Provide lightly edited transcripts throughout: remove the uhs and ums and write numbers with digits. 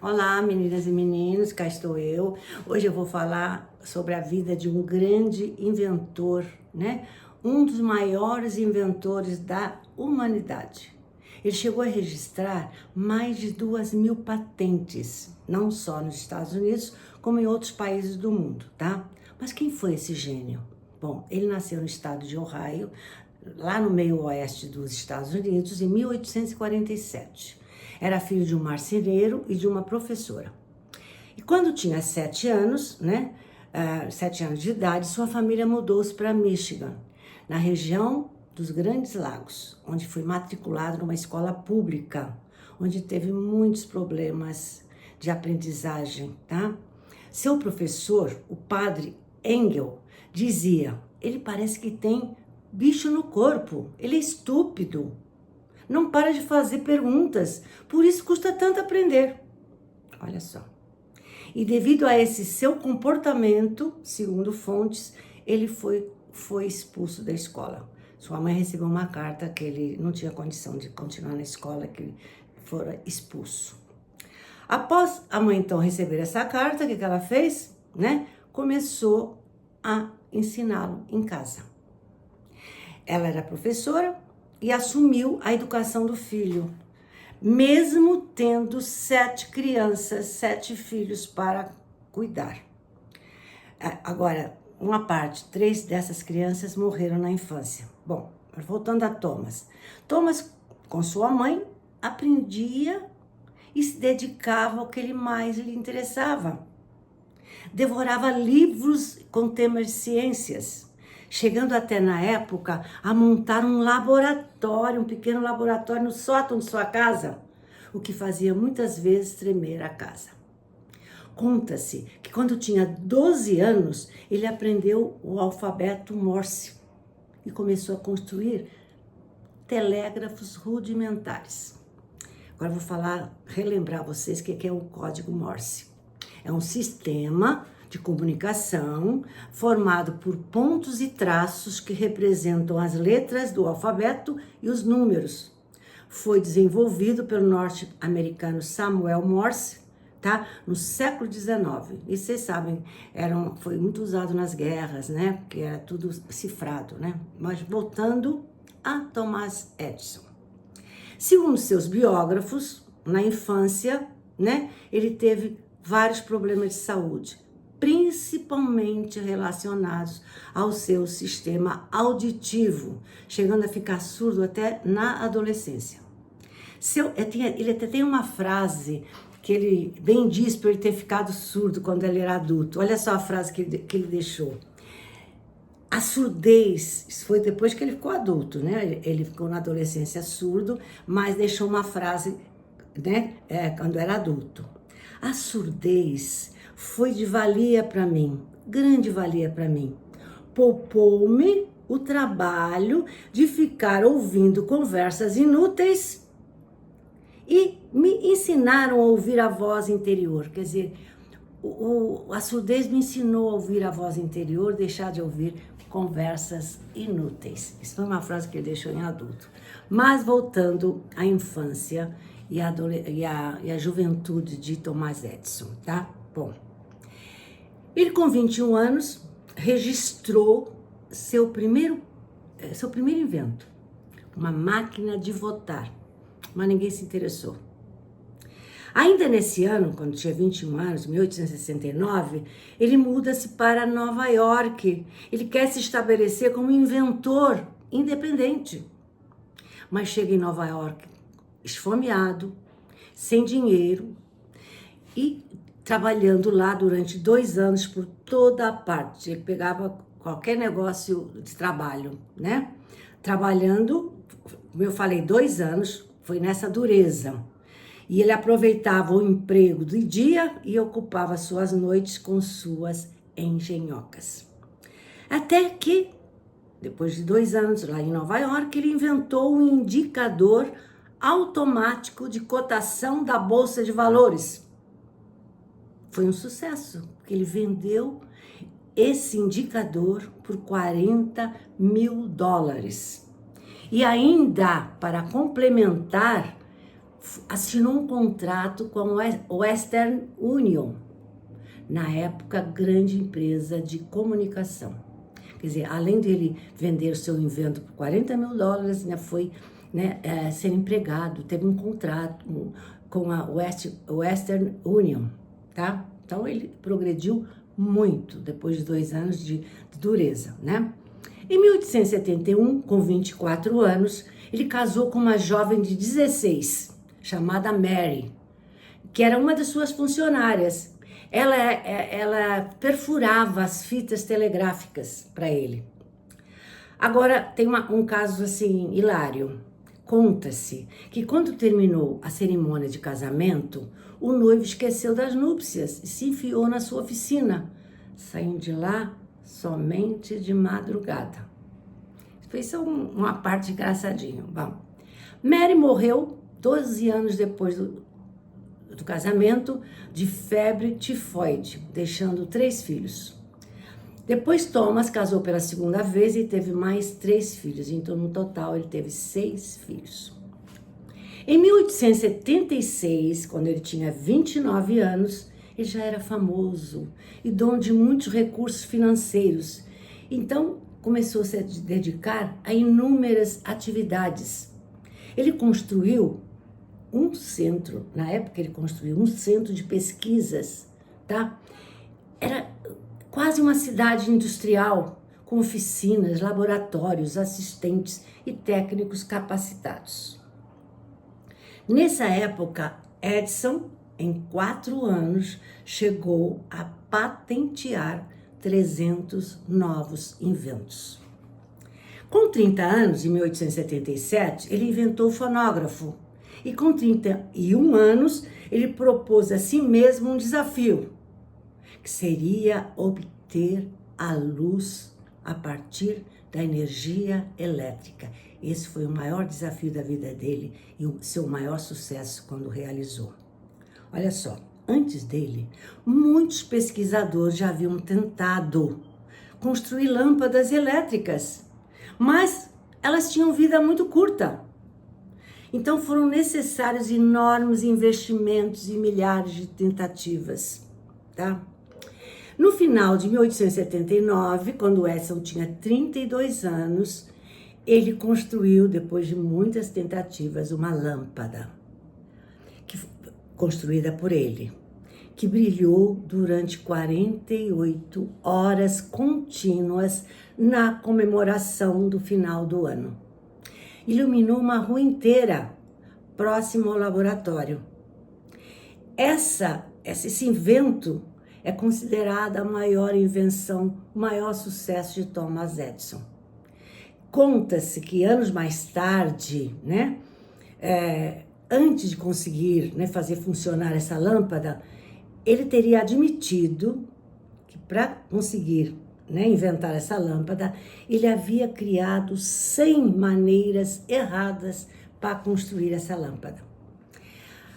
Olá, meninas e meninos, cá estou eu. Hoje eu vou falar sobre a vida de um grande inventor, né? Um dos maiores inventores da humanidade. Ele chegou a registrar mais de 2.000 patentes, não só nos Estados Unidos, como em outros países do mundo, tá? Mas quem foi esse gênio? Bom, ele nasceu no estado de Ohio, lá no meio oeste dos Estados Unidos, em 1847. Era filho de um marceneiro e de uma professora. E quando tinha 7 anos, 7 anos de idade, sua família mudou-se para Michigan, na região dos Grandes Lagos, onde foi matriculado numa escola pública, onde teve muitos problemas de aprendizagem, tá? Seu professor, o padre Engel, dizia: ele parece que tem bicho no corpo, ele é estúpido, não para de fazer perguntas, por isso custa tanto aprender. Olha só. E devido a esse seu comportamento, segundo fontes, ele foi expulso da escola. Sua mãe recebeu uma carta que ele não tinha condição de continuar na escola, que ele fora expulso. Após a mãe então receber essa carta, o que ela fez? Começou a ensiná-lo em casa. Ela era professora e assumiu a educação do filho, mesmo tendo 7 crianças, 7 filhos para cuidar. Agora, 3 dessas crianças morreram na infância. Bom, voltando a Thomas. Thomas, com sua mãe, aprendia e se dedicava ao que ele mais lhe interessava. Devorava livros com temas de ciências, chegando até na época a montar um laboratório, um pequeno laboratório no sótão de sua casa, o que fazia muitas vezes tremer a casa. Conta-se que quando tinha 12 anos, ele aprendeu o alfabeto Morse e começou a construir telégrafos rudimentares. Agora vou relembrar vocês o que é o código Morse. É um sistema de comunicação formado por pontos e traços que representam as letras do alfabeto e os números. Foi desenvolvido pelo norte-americano Samuel Morse, tá? No século XIX. E vocês sabem, foi muito usado nas guerras, né? Porque era tudo cifrado, né? Mas voltando a Thomas Edison. Segundo seus biógrafos, na infância, ele teve vários problemas de saúde, principalmente relacionados ao seu sistema auditivo, chegando a ficar surdo até na adolescência. Ele até tem uma frase que ele bem diz por ele ter ficado surdo quando ele era adulto. Olha só a frase que ele deixou. A surdez, isso foi depois que ele ficou adulto, né? Ele ficou na adolescência surdo, mas deixou uma frase, quando era adulto. A surdez foi de valia para mim, grande valia para mim. Poupou-me o trabalho de ficar ouvindo conversas inúteis e me ensinaram a ouvir a voz interior. Quer dizer, a surdez me ensinou a ouvir a voz interior, deixar de ouvir conversas inúteis. Isso foi uma frase que ele deixou em adulto. Mas voltando à infância e a juventude de Thomas Edison, tá? Bom, ele com 21 anos registrou seu primeiro invento, uma máquina de votar, mas ninguém se interessou. Ainda nesse ano, quando tinha 21 anos, 1869, ele muda-se para Nova York. Ele quer se estabelecer como inventor independente. Mas chega em Nova York esfomeado, sem dinheiro e trabalhando lá durante 2 anos por toda a parte. Ele pegava qualquer negócio de trabalho, Trabalhando, como eu falei, 2 anos, foi nessa dureza. E ele aproveitava o emprego de dia e ocupava suas noites com suas engenhocas. Até que, depois de 2 anos lá em Nova York, ele inventou um indicador automático de cotação da Bolsa de Valores. Foi um sucesso, porque ele vendeu esse indicador por $40 mil. E ainda, para complementar, assinou um contrato com a Western Union, na época grande empresa de comunicação. Quer dizer, além dele vender o seu invento por $40 mil, né, foi ser empregado, teve um contrato com a Western Union, tá? Então ele progrediu muito depois de 2 anos de dureza, né? Em 1871, com 24 anos, ele casou com uma jovem de 16, chamada Mary, que era uma das suas funcionárias. Ela perfurava as fitas telegráficas para ele. Agora, tem um caso assim, hilário. Conta-se que quando terminou a cerimônia de casamento, o noivo esqueceu das núpcias e se enfiou na sua oficina, saindo de lá somente de madrugada. Foi só uma parte engraçadinha. Bom, Mary morreu 12 anos depois do casamento de febre tifoide, deixando 3 filhos. Depois Thomas casou pela segunda vez e teve mais 3 filhos, então no total ele teve 6 filhos. Em 1876, quando ele tinha 29 anos, ele já era famoso e dono de muitos recursos financeiros. Então começou a se dedicar a inúmeras atividades. Ele construiu um centro, na época ele construiu um centro de pesquisas, tá? Era quase uma cidade industrial, com oficinas, laboratórios, assistentes e técnicos capacitados. Nessa época, Edison, em 4 anos, chegou a patentear 300 novos inventos. Com 30 anos, em 1877, ele inventou o fonógrafo. E com 31 anos, ele propôs a si mesmo um desafio, que seria obter a luz a partir da energia elétrica. Esse foi o maior desafio da vida dele e o seu maior sucesso quando realizou. Olha só, antes dele, muitos pesquisadores já haviam tentado construir lâmpadas elétricas, mas elas tinham vida muito curta. Então foram necessários enormes investimentos e milhares de tentativas, tá? No final de 1879, quando Edison tinha 32 anos, ele construiu, depois de muitas tentativas, uma lâmpada construída por ele, que brilhou durante 48 horas contínuas na comemoração do final do ano. Iluminou uma rua inteira, próximo ao laboratório. Esse invento é considerada a maior invenção, o maior sucesso de Thomas Edison. Conta-se que anos mais tarde, antes de conseguir fazer funcionar essa lâmpada, ele teria admitido que para conseguir inventar essa lâmpada, ele havia criado 100 maneiras erradas para construir essa lâmpada.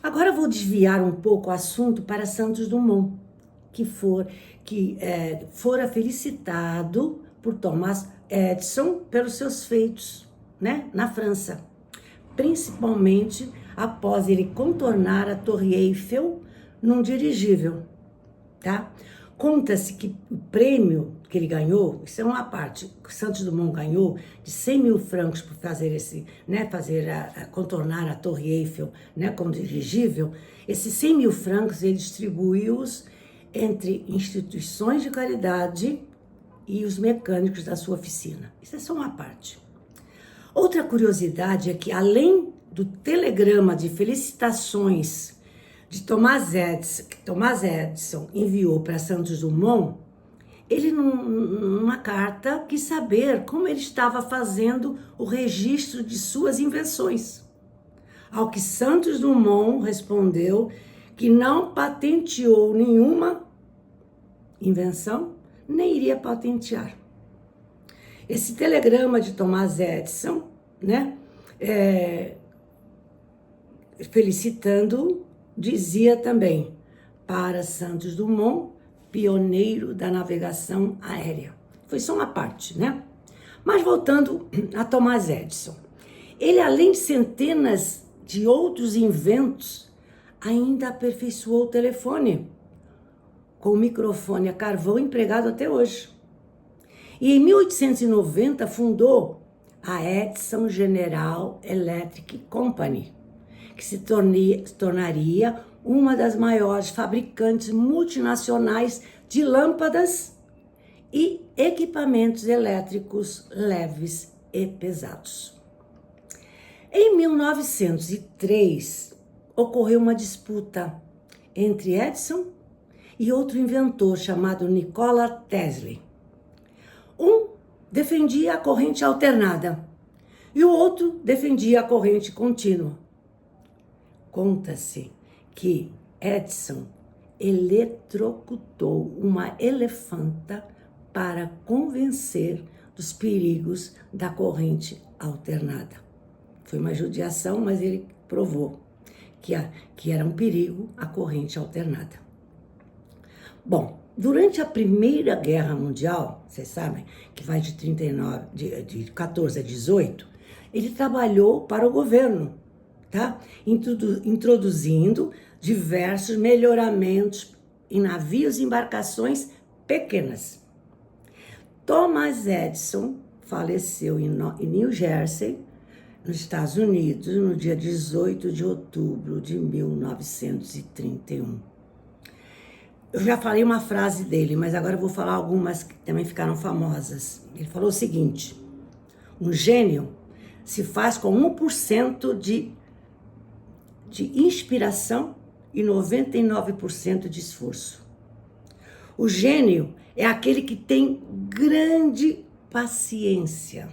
Agora eu vou desviar um pouco o assunto para Santos Dumont, que fora felicitado por Thomas Edison pelos seus feitos, na França, principalmente após ele contornar a Torre Eiffel num dirigível, tá? Conta-se que o prêmio que ele ganhou, isso é uma parte, que Santos Dumont ganhou de 100 mil francos por fazer contornar a Torre Eiffel, com dirigível. Esses 100 mil francos ele distribuiu-os entre instituições de caridade e os mecânicos da sua oficina. Isso é só uma parte. Outra curiosidade é que, além do telegrama de felicitações de Thomas Edison enviou para Santos Dumont, ele, numa carta, quis saber como ele estava fazendo o registro de suas invenções. Ao que Santos Dumont respondeu que não patenteou nenhuma invenção, nem iria patentear. Esse telegrama de Thomas Edison, felicitando, dizia também: para Santos Dumont, pioneiro da navegação aérea. Foi só uma parte, Mas voltando a Thomas Edison. Ele, além de centenas de outros inventos, ainda aperfeiçoou o telefone, com o microfone a carvão empregado até hoje. E em 1890 fundou a Edison General Electric Company, que se tornaria uma das maiores fabricantes multinacionais de lâmpadas e equipamentos elétricos leves e pesados. Em 1903, ocorreu uma disputa entre Edison e outro inventor chamado Nikola Tesla. Um defendia a corrente alternada e o outro defendia a corrente contínua. Conta-se que Edison eletrocutou uma elefanta para convencer dos perigos da corrente alternada. Foi uma judiação, mas ele provou que era um perigo a corrente alternada. Bom, durante a Primeira Guerra Mundial, vocês sabem que vai de 14 a 18, ele trabalhou para o governo, tá? Introduzindo diversos melhoramentos em navios e embarcações pequenas. Thomas Edison faleceu em New Jersey, nos Estados Unidos, no dia 18 de outubro de 1931. Eu já falei uma frase dele, mas agora eu vou falar algumas que também ficaram famosas. Ele falou o seguinte: um gênio se faz com 1% de inspiração e 99% de esforço. O gênio é aquele que tem grande paciência.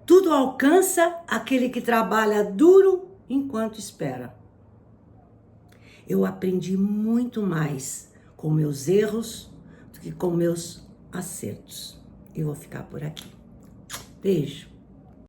Tudo alcança aquele que trabalha duro enquanto espera. Eu aprendi muito mais com meus erros do que com meus acertos. Eu vou ficar por aqui. Beijo.